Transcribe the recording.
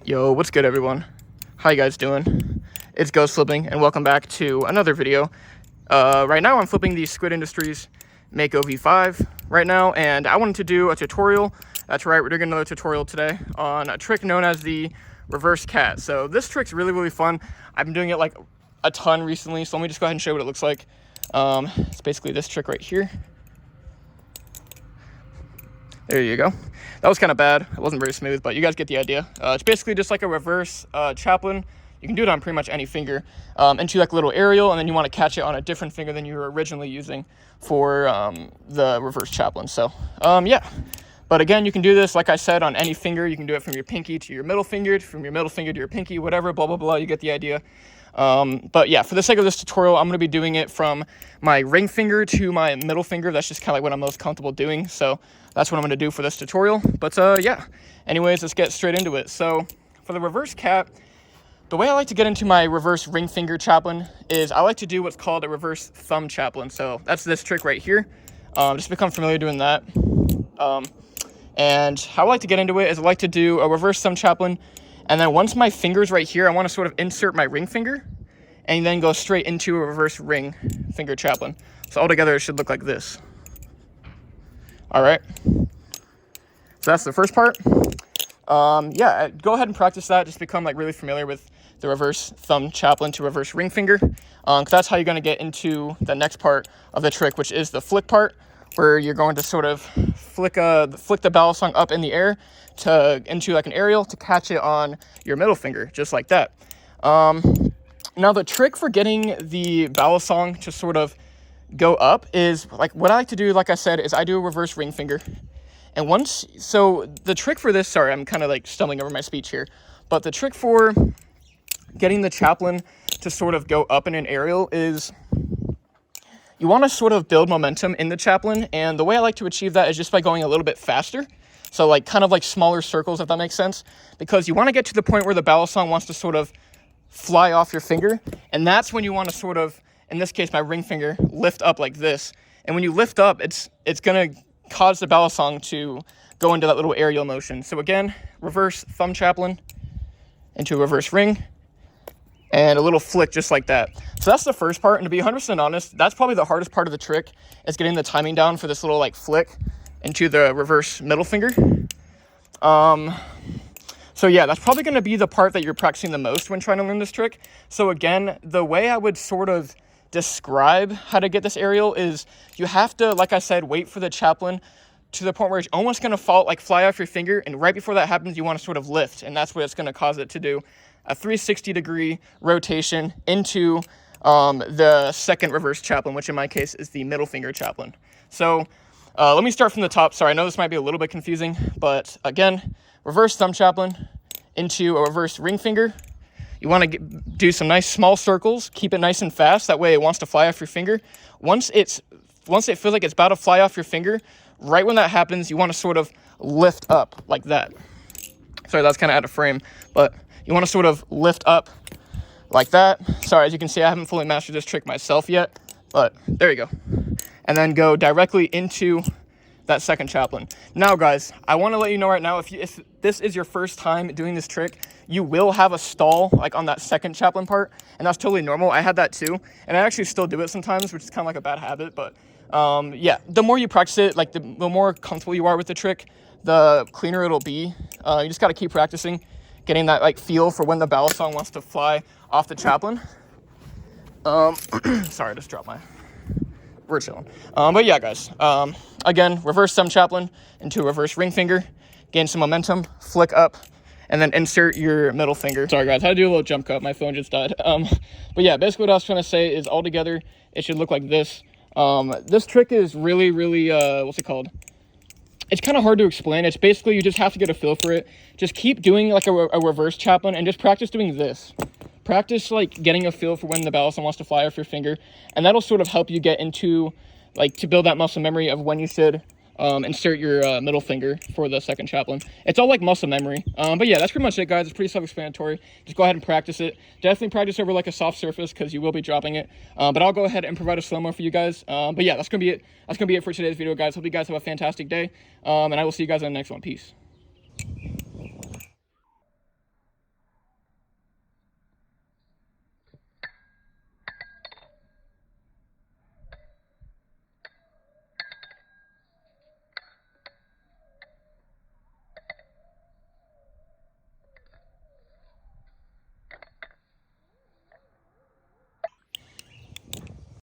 Yo, what's good everyone? How you guys doing? It's Ghost Flipping and welcome back to another video. Right now I'm flipping the Squid Industries Mako V5 right now, and I wanted to do a tutorial. That's right, we're doing another tutorial today on a trick known as the reverse cat. So this trick's really fun. I've been doing it like a ton recently, so let me just go ahead and show you what it looks like. It's basically this trick right here. There you go. That was kind of bad. It wasn't very smooth, but you guys get the idea. It's basically just like a reverse chaplain. You can do it on pretty much any finger into like a little aerial, and then you want to catch it on a different finger than you were originally using for the reverse chaplain. So yeah, but again, you can do this, like I said, on any finger. You can do it from your pinky to your middle finger, from your middle finger to your pinky, whatever, blah, blah, blah. You get the idea. But yeah, for the sake of this tutorial, I'm going to be doing it from my ring finger to my middle finger. That's just kind of like what I'm most comfortable doing. So that's what I'm going to do for this tutorial. But yeah, anyways, let's get straight into it. So for the reverse cat, the way I like to get into my reverse ring finger chaplain is I like to do what's called a reverse thumb chaplain. So that's this trick right here. Just become familiar doing that. And how I like to get into it is I like to do a reverse thumb chaplain. And then once my finger's right here, I want to sort of insert my ring finger and then go straight into a reverse ring finger chaplain. So altogether, it should look like this. All right. So that's the first part. Yeah, go ahead and practice that. Just become like really familiar with the reverse thumb chaplain to reverse ring finger. Because that's how you're going to get into the next part of the trick, which is the flick part, where you're going to sort of flick the balisong up in the air into like an aerial to catch it on your middle finger, just like that. Now the trick for getting the balisong to sort of go up is like what I like to do, like I said, is I do a reverse ring finger. And so the trick for this, sorry, I'm kind of like stumbling over my speech here, but the trick for getting the chaplain to sort of go up in an aerial is you want to sort of build momentum in the chaplain, and the way I like to achieve that is just by going a little bit faster. So like kind of like smaller circles, if that makes sense, because you want to get to the point where the balisong wants to sort of fly off your finger, and that's when you want to sort of, in this case, my ring finger, lift up like this. And when you lift up, it's going to cause the balisong to go into that little aerial motion. So again, reverse thumb chaplain into a reverse ring, and a little flick just like that. So that's the first part, and to be 100% honest, that's probably the hardest part of the trick, is getting the timing down for this little like flick into the reverse middle finger. So yeah, that's probably going to be the part that you're practicing the most when trying to learn this trick. So again, the way I would sort of describe how to get this aerial is you have to, like I said, wait for the chaplain to the point where it's almost going to fly off your finger, and right before that happens, you want to sort of lift, and that's what it's going to cause it to do. A 360-degree rotation into the second reverse chaplain, which in my case is the middle finger chaplain. So let me start from the top. Sorry, I know this might be a little bit confusing, but again, reverse thumb chaplain into a reverse ring finger. You want to do some nice small circles, keep it nice and fast. That way it wants to fly off your finger. Once it feels like it's about to fly off your finger, right when that happens, you want to sort of lift up like that. Sorry, that's kind of out of frame, but you want to sort of lift up like that. Sorry, as you can see, I haven't fully mastered this trick myself yet, but there you go. And then go directly into that second chaplain. Now, guys, I want to let you know right now, if this is your first time doing this trick, you will have a stall like on that second chaplain part, and that's totally normal. I had that too, and I actually still do it sometimes, which is kind of like a bad habit, but yeah, the more you practice it, like the more comfortable you are with the trick, the cleaner it'll be. You just got to keep practicing, getting that like feel for when the balisong wants to fly off the chaplain. Sorry, I just dropped my... We're chilling. But yeah, guys, again, reverse thumb chaplain into a reverse ring finger, gain some momentum, flick up, and then insert your middle finger. Sorry, guys, I had to do a little jump cut. My phone just died. But yeah, basically what I was trying to say is altogether, it should look like this. This trick is really, what's it called? It's kind of hard to explain. It's basically, you just have to get a feel for it. Just keep doing like a reverse chaplain and just practice doing this. Practice like getting a feel for when the balisong wants to fly off your finger, and that'll sort of help you get into like to build that muscle memory of when you should insert your middle finger for the second chaplain. It's all like muscle memory. But yeah, that's pretty much it, guys. It's pretty self-explanatory. Just go ahead and practice it. Definitely practice over like a soft surface because you will be dropping it. But I'll go ahead and provide a slow-mo for you guys. But yeah, that's gonna be it. That's gonna be it for today's video, guys. Hope you guys have a fantastic day. And I will see you guys in the next one. Peace.